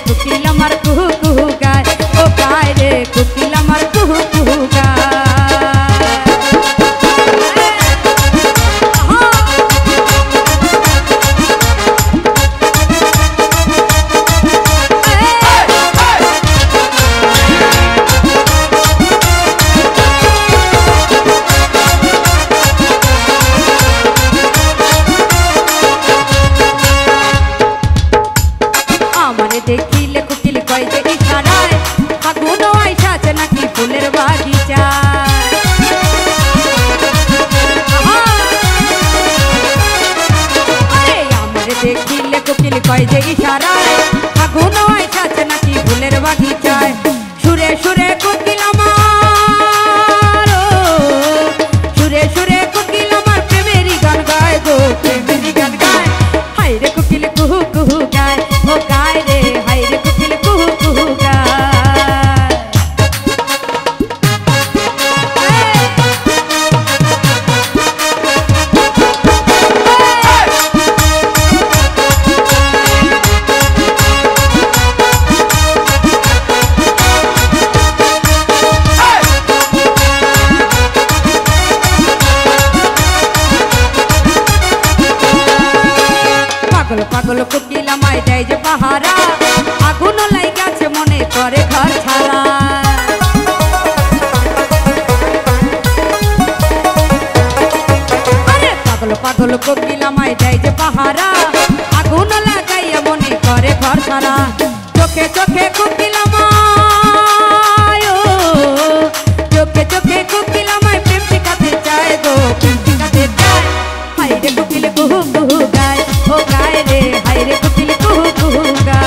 কোকিল আমার কুহু কুহু গায়, ও গায় রে কোকিল আমার কুহু কুহু গায়। দেখিলে কোকিল কয় যে ইশারায়, ফাগুন আইসাছে নাকি ফুলের বাগিচা। আমারে দেখিলে কোকিল কয় যে ইশারায়, ফাগুন আইসাছে নাকি ফুলের বাগিচায়। সুরে সুরে কোকিল আমার, সুরে সুরে কোকিল আমার প্রেমেরই গান গায় গো, প্রেমেরই গান গায়। হায় রে কোকিল কুহু কুহু গায়, ও গায় রে হায় রে কোকিল কুহু কুহু গায়। পাগল পাগল কোকিল আমায় দেয় যে পাহারা, আগুন লাইগাছে মনে করে ঘর ছাড়া। আরে পাগল পাগল কোকিল আমায় দেয় যে পাহারা, আগুন লাগাইয়া মনে করে ঘর ছাড়া। চোখে চোখে কোকিল আমায়, চোখে চোখে কোকিল আমায় প্রেম শিখাতে চায় গো, প্রেম শিখাতে চায়। হায় রে কোকিল কুহু কুহু গায়, ও গায় রে হায় রে কোকিল কুহু কুহু গায়।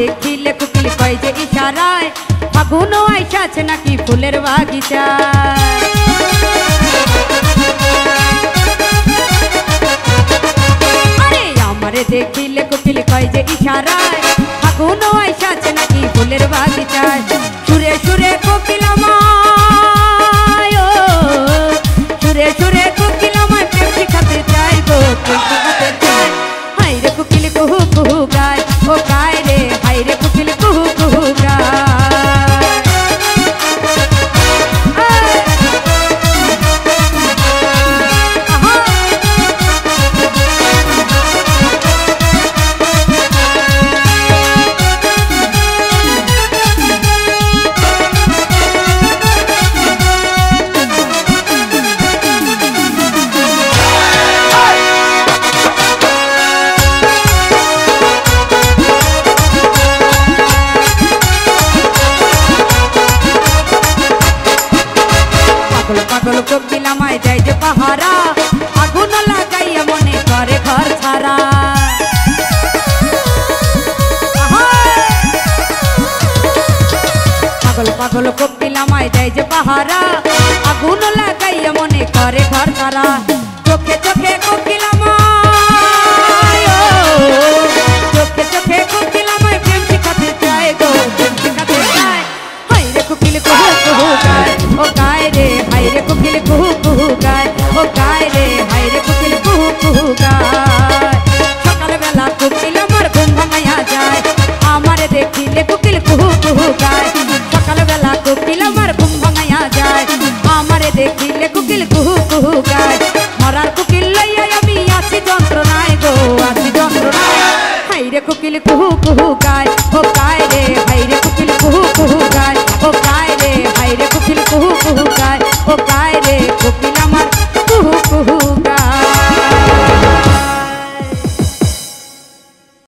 দেখিলে কোকিল কয় যে ইশারায়, ফাগুন আইসাছে নাকি ফুলের বাগিচা। আরে আমারে দেখিলে কোকিল কয় যে ইশারায়, ফাগুন আইসাছে নাকি ফুলের বাগিচায়। সুরে সুরে কোকিল আমায়, সুরে সুরে কোকিল আমায় প্রেম শিখাতে চায় গো, প্রেম শিখাতে চায়। হায় রে কোকিল কুহু কুহু গায়, ও গায় রে হায় রে কোকিল কুহু কুহু গায়। পাগল কোকিল আমায় দেয় যে পাহারা, আগুন লাগাইয়া মনে করে ঘর ছাড়া। পাগল পাগল কোকিল আমায় দেয় যে পাহারা, আগুন লাগাইয়া মনে করে ঘর ছাড়া। চোখে চোখে কোকিল আমায়, চোখে চোখে কোকিল আমায় প্রেম শিখাতে চায় গো, প্রেম শিখাতে চায়। হায় রে কোকিল কুহু কুহু গায়, ও গায় রে হায় রে কোকিল কুহু কুহু গায়, ও গায় রে হায় রে কোকিল কুহু কুহু গায়। সকালবেলা কোকিল আমার ঘুম ভাঙাইয়া যায়, আমারে দেখিলে কোকিল কুহু কুহু গায়। সকালবেলা কোকিল আমার ঘুম ভাঙাইয়া যায়, আমারে দেখিলে কোকিল কুহু কুহু গায়। মরার কোকিল লইয়া আমি আছি যন্ত্রণায় গো, আছি যন্ত্রণায়। হায় রে কোকিল কুহু কুহু গায়, ও গায় রে হায় রে কোকিল কুহু কুহু গায়, ও গায় রে হায় রে কোকিল কুহু কুহু গায়, ও গায় রে কোকিল।